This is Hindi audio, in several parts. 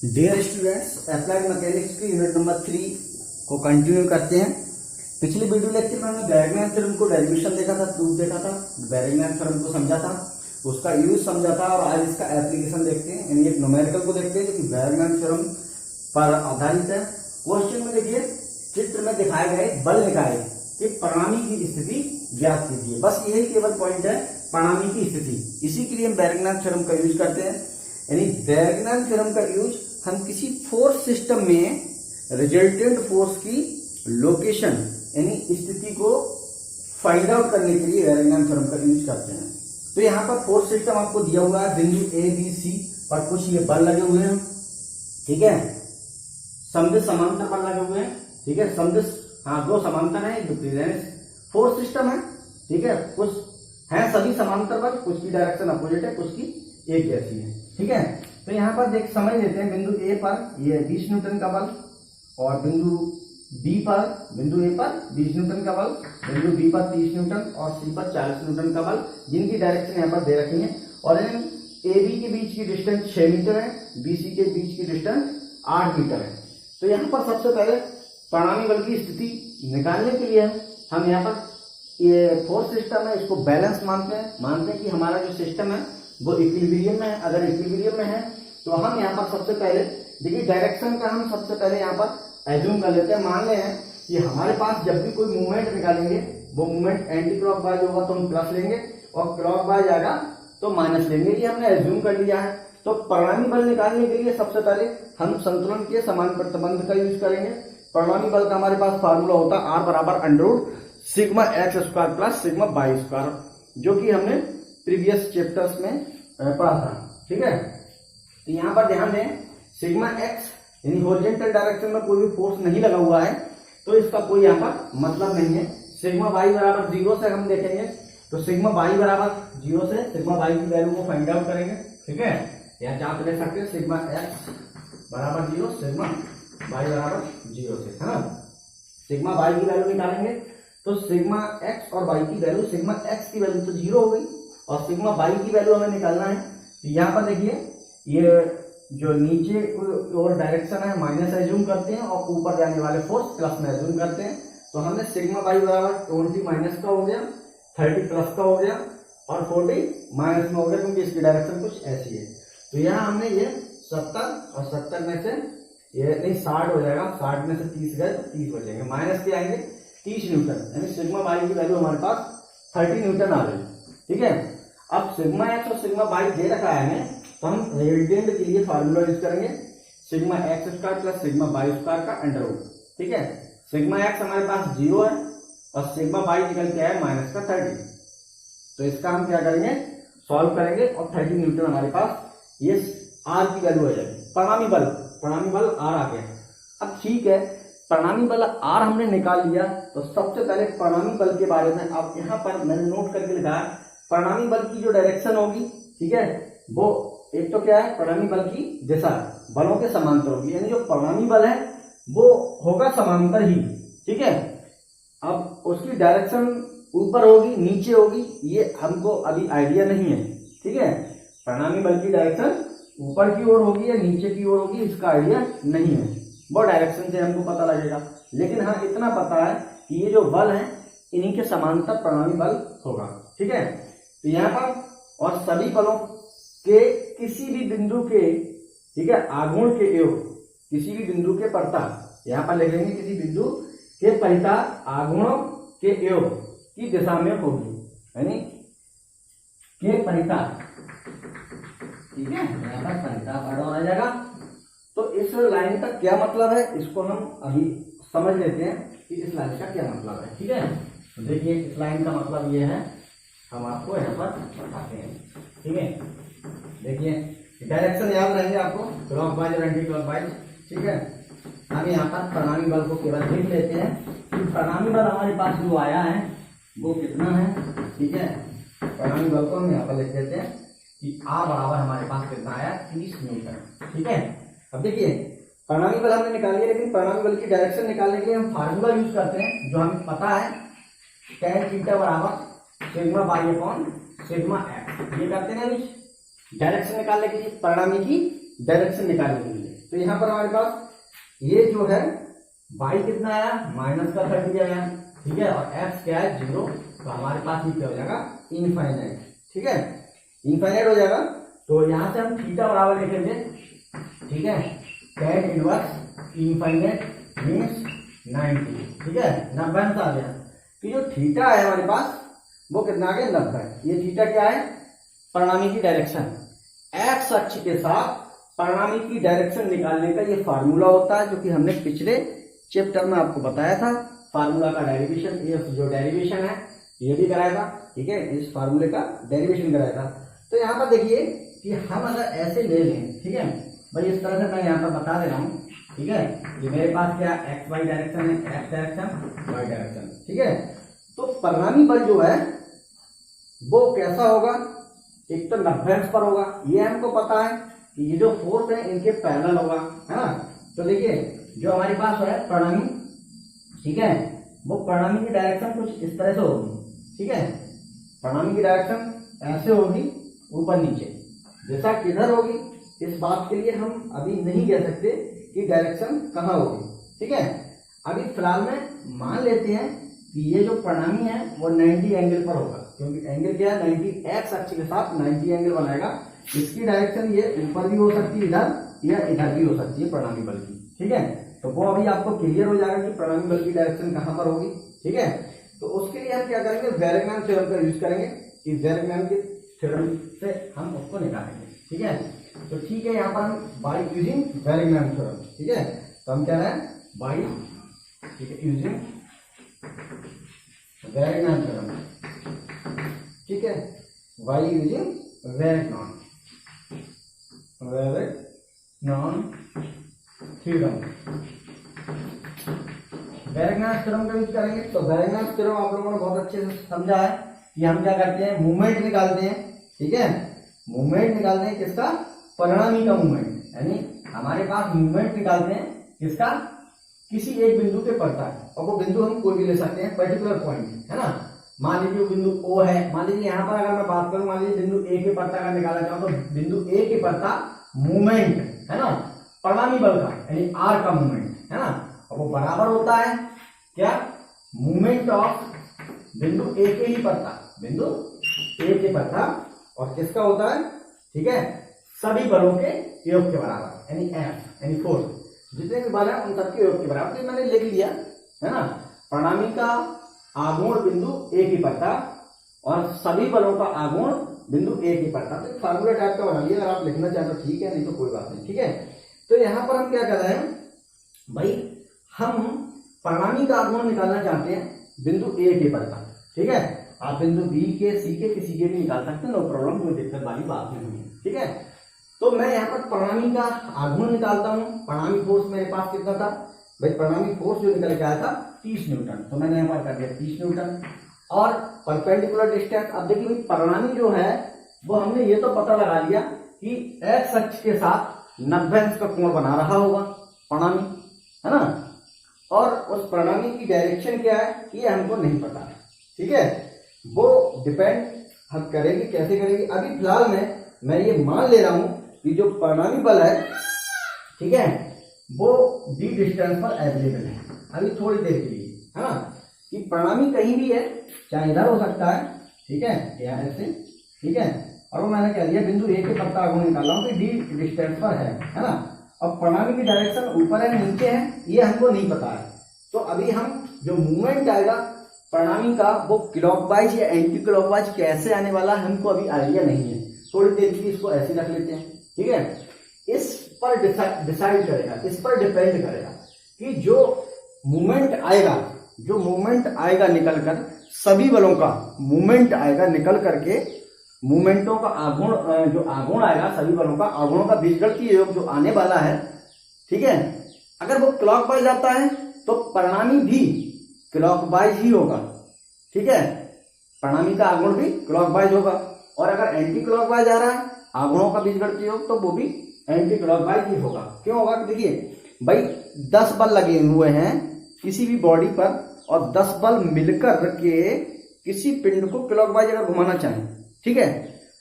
डियर स्टूडेंट्स, अप्लाइड मैकेनिक्स की यूनिट नंबर 3 को कंटिन्यू करते हैं। पिछले वीडियो लेक्चर में हमने बैरगमैन थ्योरम को डेरिवेशन देखा था, प्रूफ देखा था, बैरगमैन थ्योरम को समझा था, उसका यूज समझा था। और आज इसका एप्लीकेशन देखते हैं, यानी एक न्यूमेरिकल को देखते हैं जो कि बैरगमैन थ्योरम पर आधारित है। क्वेश्चन में देखिए, चित्र में दिखाए गए बल निकाय कि प्रणामी की स्थिति ज्ञात कीजिए। बस यही केवल पॉइंट है, प्रणामी की स्थिति। इसी के लिए हम बैरगमैन थ्योरम का यूज करते हैं। यानी बैरगमैन थ्योरम का यूज हम किसी फोर्स सिस्टम में रिजल्टेंट फोर्स की लोकेशन यानी स्थिति को फाइंड आउट करने के लिए बैरगमैन थ्योरम का यूज करते हैं। तो यहाँ पर फोर्स सिस्टम आपको दिया हुआ है, बिंदु ए बी सी पर कुछ ये बल लगे हुए हैं, ठीक है। समदिश समांतर बल लगे हुए हैं, ठीक है। समदिश, हाँ, दो समांतर है, फोर्स सिस्टम है, ठीक है। कुछ है सभी समांतर बल, कुछ की डायरेक्शन अपोजिट है, कुछ की एक जैसी है, ठीक है। तो यहाँ पर देख समझ लेते हैं, बिंदु ए पर ये 20 न्यूटन का बल, और बिंदु ए पर 20 न्यूटन का बल, बिंदु बी पर 30 न्यूटन और सी पर 40 न्यूटन का बल, जिनकी डायरेक्शन यहाँ पर दे रखी है। और इन ए बी के बीच की डिस्टेंस 6 मीटर है, बी सी के बीच की डिस्टेंस 8 मीटर है। तो यहाँ पर सबसे पहले प्रणामी बल की स्थिति निकालने के लिए हम यहाँ पर ये फोर्स सिस्टम है, इसको बैलेंस मानते हैं कि हमारा जो सिस्टम है वो इक्विलिब्रियम में है। अगर इक्विलिब्रियम में है तो हम यहाँ पर सबसे पहले देखिए डायरेक्शन का हम सबसे पहले यहाँ पर एज्यूम कर लेते हैं। मान ले हैं कि हमारे पास जब भी कोई मूवमेंट निकालेंगे वो मूवमेंट एंटी क्लॉकवाइज होगा तो हम प्लस लेंगे, और क्लॉकवाइज आएगा तो माइनस लेंगे। ये हमने एज्यूम कर लिया है। तो प्रणामी बल निकालने के लिए सबसे पहले हम संतुलन के समान प्रतिबंध का यूज करेंगे। प्रणामी बल का हमारे पास फार्मूला होता है R बराबर under root sigma X square plus sigma Y square, जो कि हमने प्रीवियस चैप्टर्स में पढ़ा था, ठीक है। तो यहाँ पर ध्यान दें, सिग्मा एक्स यानी हॉरिजॉन्टल डायरेक्शन में कोई भी फोर्स नहीं लगा हुआ है, तो इसका कोई यहाँ पर मतलब नहीं है। सिग्मा वाई बराबर 0 से हम देखेंगे, तो सिग्मा वाई बराबर 0 से सिग्मा वाई की वैल्यू को फाइंड आउट करेंगे, ठीक है। यहाँ जांच ले सकते हैं, सिग्मा एक्स बराबर 0, सिग्मा वाई बराबर 0 से, है ना। सिग्मा वाई की वैल्यू निकालेंगे तो सिग्मा एक्स और वाई की वैल्यू, सिग्मा एक्स की वैल्यू तो 0 हो गई और सिग्मा वाई की वैल्यू हमें निकालना है। तो यहाँ पर देखिए, ये जो नीचे और डायरेक्शन है माइनस एज्यूम करते हैं और ऊपर जाने वाले फोर्स प्लस में एज्यूम करते हैं। तो हमने सिग्मा वाई बराबर 20 माइनस का हो गया, 30 प्लस का हो गया और 40 माइनस में हो गया, क्योंकि इसकी डायरेक्शन कुछ ऐसी है। तो यहाँ हमने ये 70 और 70 में से ये नहीं 60 हो जाएगा, 60 में से 30 गए तो 30 बचेंगे, माइनस के आएंगे 30 न्यूटन, यानी सिग्मा वाई की वैल्यू हमारे पास 30 न्यूटन आ रही है, ठीक है। अब सिग्मा एक्स और सिग्मा वाई दे रखा है हमें, तो हम रिजल्टेंट के लिए फार्मूला यूज करेंगे, sigma X square plus sigma Y square का अंडररूट, ठीक है। सिग्मा एक्स हमारे पास 0 है और सिग्मा वाई निकल के आया माइनस का 30। तो इसका हम क्या करेंगे, सॉल्व करेंगे और 30 न्यूटन हमारे पास ये आर की वैल्यू आ जाएगी। प्रणामी बल आर आ गया। अब ठीक है, प्रणामी बल आर हमने निकाल लिया, तो सबसे पहले प्रणामी बल के बारे में अब यहाँ पर मैंने नोट करके लिखा है, प्रणामी बल की जो डायरेक्शन होगी, ठीक है, वो एक तो क्या है, प्रणामी बल की दिशा बलों के समांतर होगी, यानी जो प्रणामी बल है वो होगा समांतर ही, ठीक है। अब उसकी डायरेक्शन ऊपर होगी नीचे होगी, ये हमको अभी आइडिया नहीं है, ठीक है। प्रणामी बल की डायरेक्शन ऊपर की ओर होगी या नीचे की ओर होगी, इसका आइडिया नहीं है, वो डायरेक्शन से हमको पता लगेगा। लेकिन हाँ, इतना पता है कि ये जो बल है इन्हीं के समांतर प्रणामी बल होगा, ठीक है। तो यहाँ पर और सभी बलों के किसी भी बिंदु के, ठीक है, आघूर्ण के योग, किसी भी बिंदु के परितः, यहाँ पर लिखेंगे किसी बिंदु के परितः आघूर्णों के योग की दिशा में होगी, यानी के परितः, ठीक है, यहाँ पर परितः वर्ड आ जाएगा। तो इस लाइन का क्या मतलब है, इसको हम अभी समझ लेते हैं कि इस लाइन का क्या मतलब है, ठीक है। तो देखिए, इस लाइन का मतलब ये है, हम आपको यहाँ पर बताते हैं, ठीक है। देखिए, डायरेक्शन याद रहेंगे आपको, क्लॉकवाइज और एंटी क्लॉकवाइज, ठीक है। हम यहाँ पर प्रणामी बल को केवल लिख लेते हैं कि प्रणामी बल हमारे पास जो आया है वो कितना है, ठीक है। प्रणामी बल को हम यहाँ पर लिख देते हैं कि आ बराबर हमारे पास कितना आया, 30 न्यूटन, ठीक है। अब देखिए, प्रणामी बल हमने निकाल लिया, लेकिन प्रणामी बल की डायरेक्शन निकालने के लिए हम फार्मूला यूज करते हैं जो हमें पता है, tan थीटा बराबर sigma Y upon sigma X. ये करते हैं ना, डायरेक्शन निकालने के लिए, प्रणामी की डायरेक्शन निकालने के लिए। तो यहाँ पर हमारे पास ये जो है y कितना आया, -30 आया, ठीक है, और x क्या है 0, तो हमारे पास ये क्या हो जाएगा इनफाइनाइट, ठीक है, इनफाइनाइट हो जाएगा। तो यहाँ से हम थीटा बराबर लिखेंगे, ठीक है, tan इनवर्स इनफाइनाइट मीन्स 90, ठीक है, 90 आ गया। तो जो थीटा है हमारे पास वो कितना आ गया 90। ये थीटा क्या है, परिणामी की डायरेक्शन, एक्स अक्ष के साथ परिणामी की डायरेक्शन निकालने का ये फार्मूला होता है, जो कि हमने पिछले चैप्टर में आपको बताया था। फार्मूला का डेरिवेशन, ये जो डेरिवेशन है ये भी कराया था, ठीक है, इस फार्मूले का डेरिवेशन कराया था। तो यहाँ पर देखिए कि हम अगर ऐसे ले लें, ठीक है भाई, इस तरह से मैं यहाँ पर बता दे रहा हूँ, ठीक है, कि मेरे पास क्या एक्स वाई डायरेक्शन है, एक्स डायरेक्शन वाई डायरेक्शन, ठीक है। तो परिणामी बल जो है वो कैसा होगा, एक तो 90 पर होगा, ये हमको पता है कि ये जो फोर्स है इनके पैरेलल होगा, है ना। तो देखिए जो हमारे पास है परिणामी, ठीक है, वो परिणामी की डायरेक्शन कुछ इस तरह से होगी, ठीक है, परिणामी की डायरेक्शन ऐसे होगी ऊपर नीचे, जैसा किधर होगी इस बात के लिए हम अभी नहीं कह सकते कि डायरेक्शन कहाँ होगी, ठीक है। अभी फिलहाल में मान लेते हैं कि ये जो परिणामी है वो 90 एंगल पर होगा, क्योंकि एंगल क्या है 90, एक्स अक्ष के साथ 90 एंगल बनाएगा। इसकी डायरेक्शन ये ऊपर भी हो सकती है इधर, या इधर भी हो सकती है परिणामी बल की, ठीक है। तो वो अभी आपको क्लियर हो जाएगा कि परिणामी बल की डायरेक्शन कहाँ पर होगी, ठीक है। तो उसके लिए हम क्या करेंगे, वेरेगमैन थ्योरम का यूज करेंगे, कि वेरेगमैन के थ्योरम से हम उसको निकालेंगे, ठीक है। तो ठीक है, यहाँ पर हम बाई यूजिंग वेरेगमैन थ्योरम, ठीक है, तो हम क्या है बाई, ठीक है, यूजिंग वेरेगमैन थ्योरम, ठीक है, बाई यूजिंग वेरेगमैन थ्योरम, वेरेगमैन थ्योरम का यूज करेंगे। तो वेरेगमैन थ्योरम आप लोगों ने बहुत अच्छे से समझा है कि हम क्या करते हैं, मूवमेंट निकालते हैं, ठीक है, मूवमेंट निकालते हैं किसका, परिणामी का मूवमेंट, यानी हमारे पास मूवमेंट निकालते हैं किसका, किसी एक बिंदु पे पड़ता है, और वो बिंदु हम कोई भी ले सकते हैं, पर्टिकुलर पॉइंट, है ना। मान लीजिए बिंदु ओ है, मान लीजिए यहाँ पर अगर मैं बात करूं, मान लीजिए बिंदु ए के पड़ता का निकालना चाहूँ, तो बिंदु ए के पड़ता मूवमेंट, है ना, परिणामी बल का, यानी आर का मूवमेंट, है ना, और वो बराबर होता है क्या, मूवमेंट ऑफ बिंदु ए के ही पड़ता, बिंदु ए के पड़ता, और किसका होता है, ठीक है, सभी बलों के योग के बराबर, यानी एफ, यानी फोर्स, जितने भी बल है उन सबके योग के बराबर। तो मैंने लिख लिया, है ना, परिणामी का आघूर्ण बिंदु ए की पड़ता और सभी बलों का आघूर्ण बिंदु ए की पड़ता। तो फार्मूला टाइप का बना लिया, अगर आप लिखना चाहें तो ठीक है, नहीं तो कोई बात नहीं, ठीक है। तो यहाँ पर हम क्या कर रहे हैं भाई, हम परिणामी का आघूर्ण निकालना चाहते हैं बिंदु ए के पड़ता, ठीक है। आप बिंदु बी के, सी के, किसी के भी निकाल सकते हैं, नो प्रॉब्लम, कोई दिक्कत वाली बात नहीं है, ठीक है। तो मैं यहाँ पर परिणामी का आघूर्ण निकालता हूँ। परिणामी फोर्स मेरे पास कितना था भाई, परिणामी फोर्स जो निकल के आया था 30 न्यूटन, तो मैंने यहाँ पर कर दिया 30 न्यूटन। और परपेंडिकुलर डिस्टेंस, अब देखिए भाई परिणामी जो है वो हमने ये तो पता लगा लिया कि एक्स अक्ष के साथ 90 अंश का कोण बना रहा होगा परिणामी, है ना, और उस परिणामी की डायरेक्शन क्या है ये हमको नहीं पता है, ठीक है, वो डिपेंड हम करेंगे, कैसे करेंगे। अभी फिलहाल में मैं ये मान ले रहा हूं कि जो परिणामी बल है, ठीक है, वो डी डिस्टेंस पर अवेलेबल है अभी थोड़ी देर के लिए, है ना, कि परिणामी कहीं भी है, चाहे इधर हो सकता है, ठीक है, या ऐसे, ठीक है, और वो मैंने कह दिया बिंदु ए के पत्ता आघूर्ण निकाल रहा हूँ कि डी डिस्टेंस पर है ना। अब परिणामी की डायरेक्शन ऊपर है नीचे है ये हमको नहीं पता है, तो अभी हम जो मूवमेंट आएगा परिणामी का वो क्लॉकवाइज या एंटी क्लॉकवाइज कैसे आने वाला हमको अभी आइडिया नहीं है, थोड़ी देर के लिए इसको ऐसे रख लेते हैं, ठीक है। इस पर डिसाइड करेगा, इस पर डिपेंड करेगा कि जो मूवमेंट आएगा, जो मूवमेंट आएगा निकल कर, सभी बलों का मूवमेंट आएगा निकल करके, मूवमेंटों का आघूर्ण, जो आघूर्ण आएगा सभी बलों का, आघूर्णों का बीजगणितीय योग जो आने वाला है, ठीक है, अगर वो क्लॉकवाइज आता है तो परिणामी भी क्लॉकवाइज ही होगा, ठीक है, परिणामी का आघूर्ण भी क्लॉकवाइज होगा। और अगर एंटी क्लॉकवाइज आ रहा है आघूर्णों का बीजगणितीय योग, तो वो भी एंटी क्लॉकवाइज ही होगा। क्यों होगा, देखिए भाई 10 बल लगे हुए हैं किसी भी बॉडी पर, और 10 बल मिलकर के किसी पिंड को क्लॉकवाइज अगर घुमाना चाहें, ठीक है,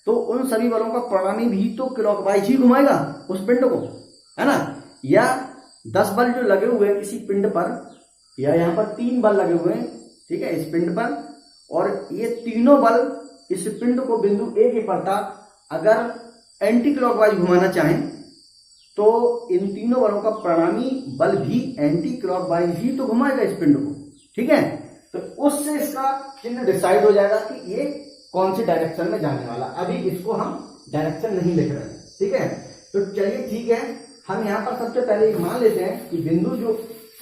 तो उन सभी बलों का परिणामी भी तो क्लॉकवाइज ही घुमाएगा उस पिंड को, है ना। या 10 बल्ब जो लगे हुए हैं किसी पिंड पर, या यहाँ पर 3 बल्ब लगे हुए हैं, ठीक है, इस पिंड पर, और ये तीनों बल्ब इस पिंड को बिंदु ए के पड़ता अगर एंटी क्लॉकवाइज घुमाना चाहें तो इन तीनों बलों का परिणामी बल भी एंटी क्लॉकवाइज ही तो घुमाएगा इस पिंड को, ठीक है। तो उससे इसका चिन्ह डिसाइड हो जाएगा कि ये कौन सी डायरेक्शन में जाने वाला। अभी इसको हम डायरेक्शन नहीं लिख रहे हैं, ठीक है। तो चलिए ठीक है, हम यहाँ पर सबसे पहले मान लेते हैं कि बिंदु जो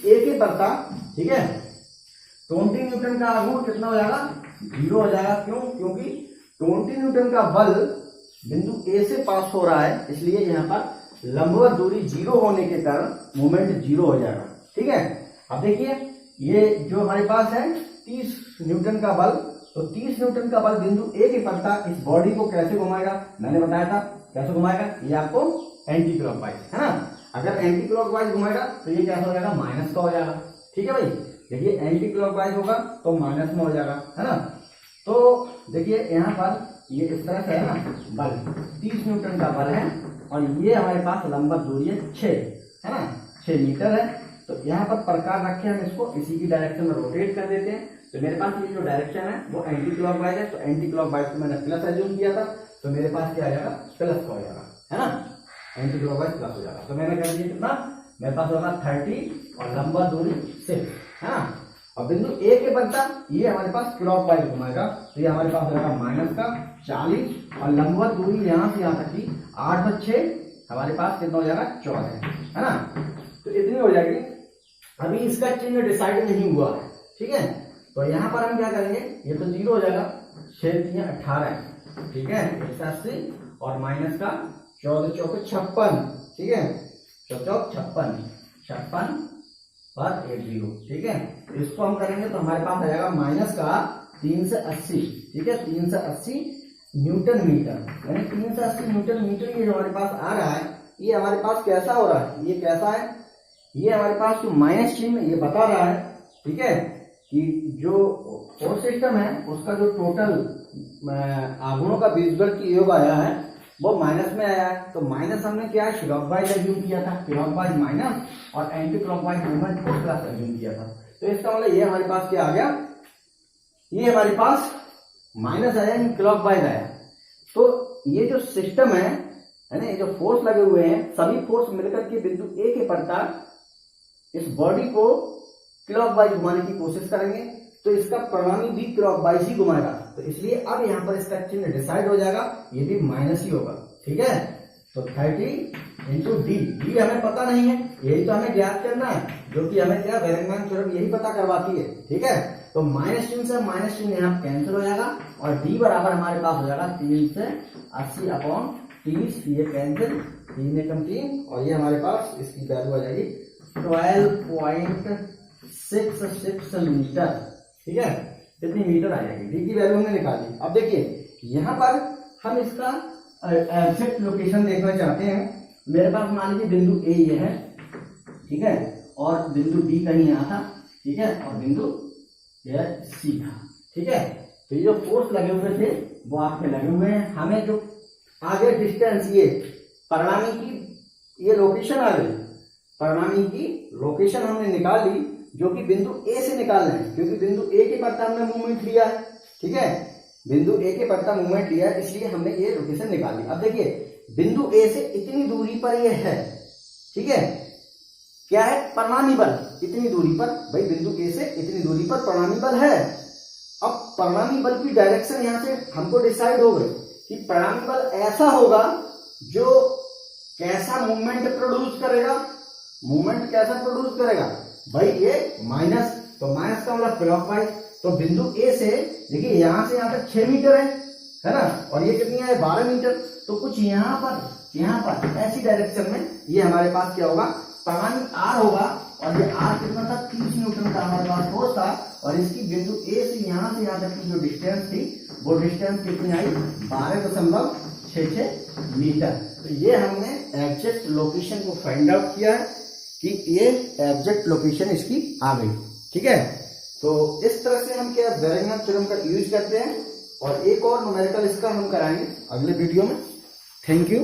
ए के पड़ता, ठीक है, 20 न्यूटन का आघूर्ण कितना हो जाएगा, 0 हो जाएगा। क्यों? क्योंकि 20 न्यूटन का बल बिंदु ए से पास हो रहा है, इसलिए यहाँ पर लंबवत दूरी 0 होने के कारण मोमेंट 0 हो जाएगा, ठीक है। अब देखिए ये जो हमारे पास है 30 न्यूटन का बल, तो 30 न्यूटन का बल बिंदु ए के पड़ता इस बॉडी को कैसे घुमाएगा, मैंने बताया था कैसे घुमाएगा, ये आपको एंटी क्लॉकवाइज है ना। अगर एंटी क्लॉकवाइज घुमाएगा तो ये कैसा हो जाएगा, माइनस का हो जाएगा, ठीक है भाई। देखिए एंटी क्लॉकवाइज होगा तो माइनस में हो जाएगा, है ना। तो देखिए यहाँ पर ये इस तरह से है ना, बल 30 न्यूटन का बल है और ये हमारे पास लंबवत दूरी है 6, है ना, 6 मीटर है। तो यहाँ पर प्रकार रखे हम इसको इसी की डायरेक्शन में रोटेट कर देते हैं। तो मेरे पास ये जो डायरेक्शन है वो एंटी क्लॉकवाइज है, तो एंटी क्लॉकवाइज को मैंने प्लस एज्यूम किया था, तो मेरे पास क्या आ जाएगा, प्लस का हो जाएगा, है ना, एंटी क्लॉकवाइज प्लस हो जाएगा। तो मैंने कर दिया कितना, मेरे पास होगा 30 और लंबा दूरी 6, है ना। और बिंदु ए के बनता ये हमारे पास क्लॉकवाइज घुमाएगा, तो ये हमारे पास हो जाएगा माइनस का 40 और लंबवत दूरी यहाँ से यहाँ तक की 8 और 6 हमारे पास कितना हो जाएगा, 14, है ना। तो इतनी हो जाएगी। अभी इसका चिन्ह डिसाइड नहीं हुआ है, ठीक है। तो यहाँ पर हम क्या करेंगे, ये तो 0 हो जाएगा, 6 3 18, ठीक है, 180 और माइनस का 14 चौके 56, ठीक है, 56 पर 80, ठीक है। इसको हम करेंगे तो हमारे पास आ जाएगा माइनस का 380, ठीक है, 380 न्यूटन मीटर, यानी 380 न्यूटन मीटर ये जो हमारे पास आ रहा है, ये हमारे पास कैसा हो रहा है, ये कैसा है, ये हमारे पास जो माइनस चिन्ह ये बता रहा है, ठीक है, कि जो फोर्स सिस्टम है उसका जो टोटल आघूर्णों का बीजगण की योग आया है वो माइनस में आया है। तो माइनस हमने क्या है, क्लॉकवाइज एज्यूम किया था, क्लॉकवाइज माइनस और एंटी क्लॉकवाइज मूवमेंट को प्लस एज्यूम किया था। तो इसका मतलब ये हमारे पास क्या आ गया, ये हमारे पास माइनस आया, क्लॉकवाइज आया। तो ये जो सिस्टम है ना, ये जो फोर्स लगे हुए हैं सभी फोर्स मिलकर के बिंदु ए के प्रकार इस बॉडी को क्लॉकवाइज घुमाने की कोशिश करेंगे, तो इसका परिणामी भी क्लॉकवाइज ही घुमाएगा। तो इसलिए अब यहाँ पर इसका चिन्ह डिसाइड हो जाएगा, ये भी माइनस ही होगा, ठीक है। तो 30 इंटू डी हमें पता नहीं है, यही तो हमें ज्ञात करना है, जो कि हमें क्या बेरिंगमैन थ्योरम यही पता करवाती है, ठीक है। तो माइनस चिन्ह से माइनस चिन्ह यहाँ कैंसिल हो जाएगा और डी बराबर हमारे पास हो जाएगा 380/30, ये कैंसिल, 3 एकम 3 और ये हमारे पास इसकी वैल्यू आ जाएगी 12.66 मीटर, ठीक है, कितनी मीटर आ जाएगी, डी की वैल्यू हमने निकाली। अब देखिए यहाँ पर हम इसका एग्जैक्ट लोकेशन देखना चाहते हैं। मेरे पास मान लीजिए बिंदु ए ये है, ठीक है, और बिंदु डी कहीं यहाँ था, ठीक है, और बिंदु ये सी था, ठीक है। तो ये जो फोर्स लगे हुए थे वो आपके लगे हुए हैं, हमें जो आगे डिस्टेंस ये परिणामी की ये लोकेशन आ गई, परिणामी की लोकेशन हमने निकाल ली, जो कि बिंदु ए से निकालना है, क्योंकि बिंदु ए के पड़ता हमने मूवमेंट लिया है, ठीक है, बिंदु ए के पड़ता मूवमेंट लिया है, इसलिए हमने ये लोकेशन निकाली। अब देखिए बिंदु ए से इतनी दूरी पर ये है, ठीक है, क्या है, परिणामी बल, इतनी दूरी पर, भाई बिंदु ए से इतनी दूरी पर परिणामी बल है। अब परिणामी बल की डायरेक्शन यहाँ से हमको डिसाइड हो गई कि परिणामी बल ऐसा होगा जो कैसा मूवमेंट प्रोड्यूस करेगा, मूवमेंट कैसा प्रोड्यूस करेगा, भाई ये माइनस, तो माइनस का मतलब क्लॉकवाइज। तो बिंदु ए से देखिए यहाँ से यहाँ तक 6 मीटर है ना, और ये कितनी है, 12 मीटर। तो कुछ यहाँ पर ऐसी डायरेक्शन में ये हमारे पास क्या होगा, परिणामी आर होगा, और ये आर कितना था, 30 न्यूटन का हमारे पास फोर्स था, और इसकी बिंदु ए से यहाँ तक की जो डिस्टेंस थी वो डिस्टेंस कितनी आई, 12.66 मीटर। तो ये हमने एग्जैक्ट लोकेशन को फाइंड आउट किया है कि ये एग्जैक्ट लोकेशन इसकी आ गई, ठीक है। तो इस तरह से हम क्या बेरिंगहम थ्योरम का यूज करते हैं, और एक और न्यूमेरिकल इसका हम कराएंगे अगले वीडियो में। Thank you.